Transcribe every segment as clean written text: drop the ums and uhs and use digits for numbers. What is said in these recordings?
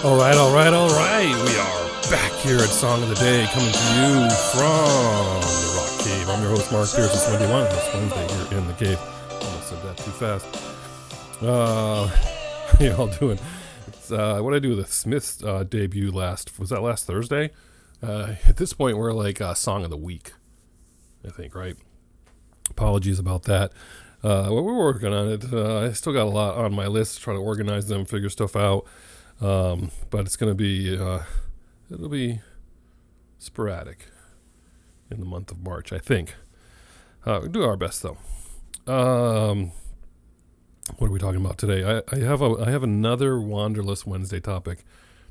All right. We are back here at Song of the Day, coming to you from the Rock Cave. I'm your host, Mark Pierce. It's Wednesday here in the cave. Almost said that too fast. How y'all doing? It's, what did I do with the Smiths debut last Thursday? At this point, we're like Song of the Week, I think, right? Apologies about that. We're working on it. I still got a lot on my list, trying to organize them, figure stuff out. But it's going to be, it'll be sporadic in the month of March, I think. We'll do our best, though. What are we talking about today? I have another Wanderlust Wednesday topic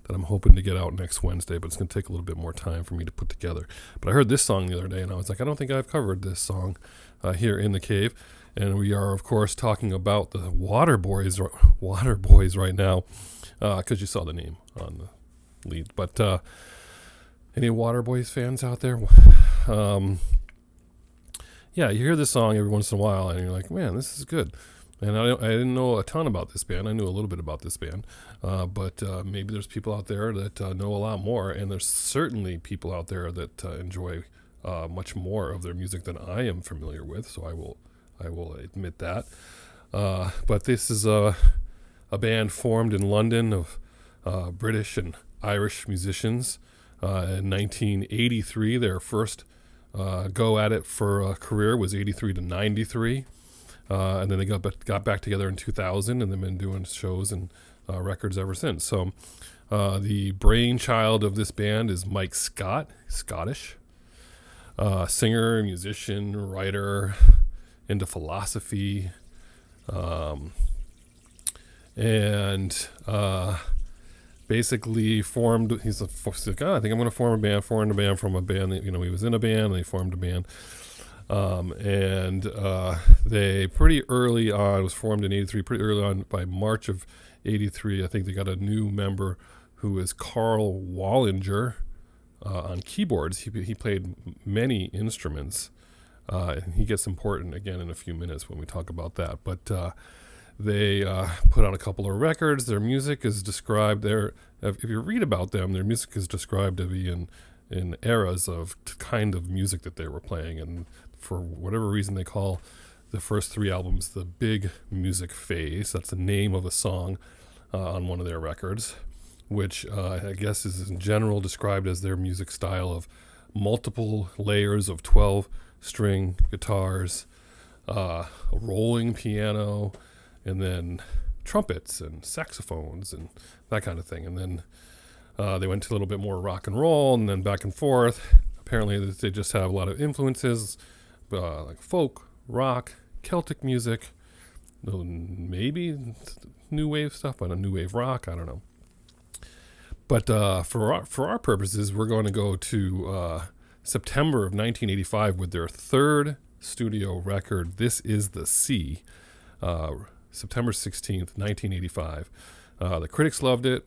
that I'm hoping to get out next Wednesday, but it's going to take a little bit more time for me to put together. But I heard this song the other day, and I was like, I don't think I've covered this song here in the cave. And we are, of course, talking about the Waterboys right now, because you saw the name on the lead. But any Waterboys fans out there? Yeah, you hear this song every once in a while, and you're like, man, this is good. And I didn't know a ton about this band. I knew a little bit about this band. But maybe there's people out there that know a lot more. And there's certainly people out there that enjoy much more of their music than I am familiar with. So I will admit that. But this is a band formed in London of British and Irish musicians. In 1983, their first go at it for a career was 83 to 93. And then they got back together in 2000, and they've been doing shows and records ever since. So the brainchild of this band is Mike Scott, Scottish, singer, musician, writer, into philosophy, and basically formed. He's like, I think I'm going to form a band. Formed a band from a band that, he was in a band. And they formed a band. And they pretty early on, it was formed in 83, pretty early on, by March of 83, I think they got a new member who is Karl Wallinger on keyboards. He played many instruments, and he gets important again in a few minutes when we talk about that. But they put out a couple of records. Their music is described there. If you read about them, their music is described to be in eras of kind of music that they were playing, and for whatever reason they call the first three albums the Big Music Phase. That's the name of a song on one of their records, which I guess is in general described as their music style of multiple layers of 12-string guitars, a rolling piano, and then trumpets and saxophones and that kind of thing. And then they went to a little bit more rock and roll, and then back and forth. Apparently they just have a lot of influences, like folk, rock, Celtic music, maybe new wave stuff, but a new wave rock, I don't know. But for our purposes, we're going to go to September of 1985 with their third studio record, This Is the Sea, September 16th, 1985. The critics loved it.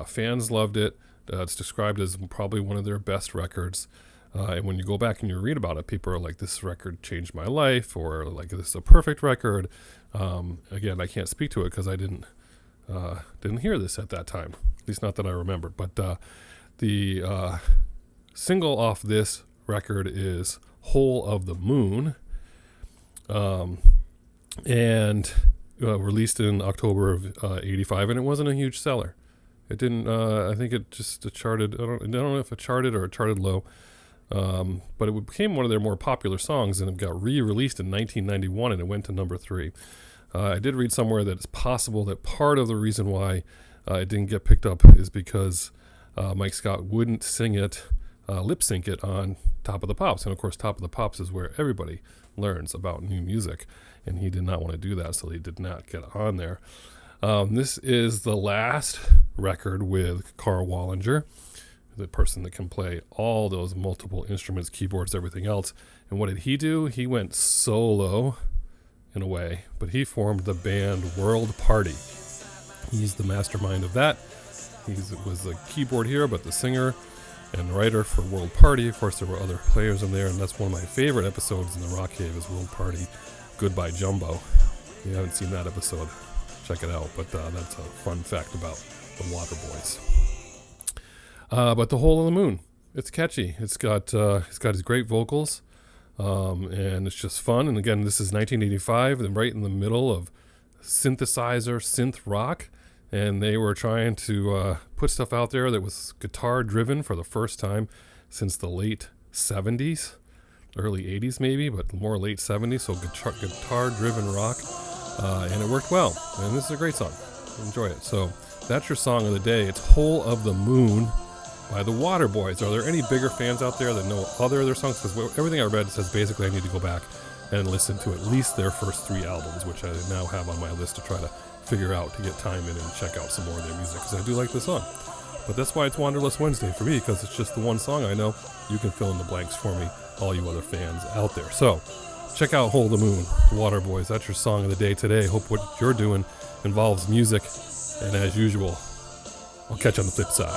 Fans loved it. It's described as probably one of their best records. And when you go back and you read about it, people are like, this record changed my life, or like, this is a perfect record. Again, I can't speak to it because I didn't hear this at that time, at least not that I remember. But the single off this record is Hole of the Moon, and released in October of 85, and it wasn't a huge seller. It didn't. I think it charted. I don't know if it charted or it charted low, but it became one of their more popular songs, and it got re-released in 1991, and it went to number 3. I did read somewhere that it's possible that part of the reason why it didn't get picked up is because Mike Scott wouldn't sing it, lip sync it on Top of the Pops, and of course, Top of the Pops is where everybody learns about new music, and he did not want to do that, so he did not get on there. This is the last record with Karl Wallinger, the person that can play all those multiple instruments, keyboards, everything else. And what did he do? He went solo in a way, but he formed the band World Party. He's the mastermind of that. He was the keyboard hero, but the singer and writer for World Party. Of course, there were other players in there, and that's one of my favorite episodes in the Rock Cave is World Party, Goodbye Jumbo. If you haven't seen that episode, check it out. But that's a fun fact about the Waterboys. But The Hole in the Moon, it's catchy. It's got his great vocals, and it's just fun. And again, this is 1985, and right in the middle of synthesizer synth rock, and they were trying to put stuff out there that was guitar driven for the first time since the late 70s, early 80s maybe, but more late 70s. So guitar driven rock, and it worked well. And this is a great song. Enjoy it. So that's your song of the day. It's Hole of the Moon by the Waterboys. Are there any bigger fans out there that know other of their songs? Because everything I read says basically I need to go back and listen to at least their first 3 albums, which I now have on my list to try to figure out, to get time in and check out some more of their music, because I do like the song. But that's why it's Wanderlust Wednesday for me, because it's just the one song I know. You can fill in the blanks for me, all you other fans out there. So check out Hole of the Moon, the Waterboys. That's your song of the day today. Hope what you're doing involves music. And as usual, I'll catch you on the flip side.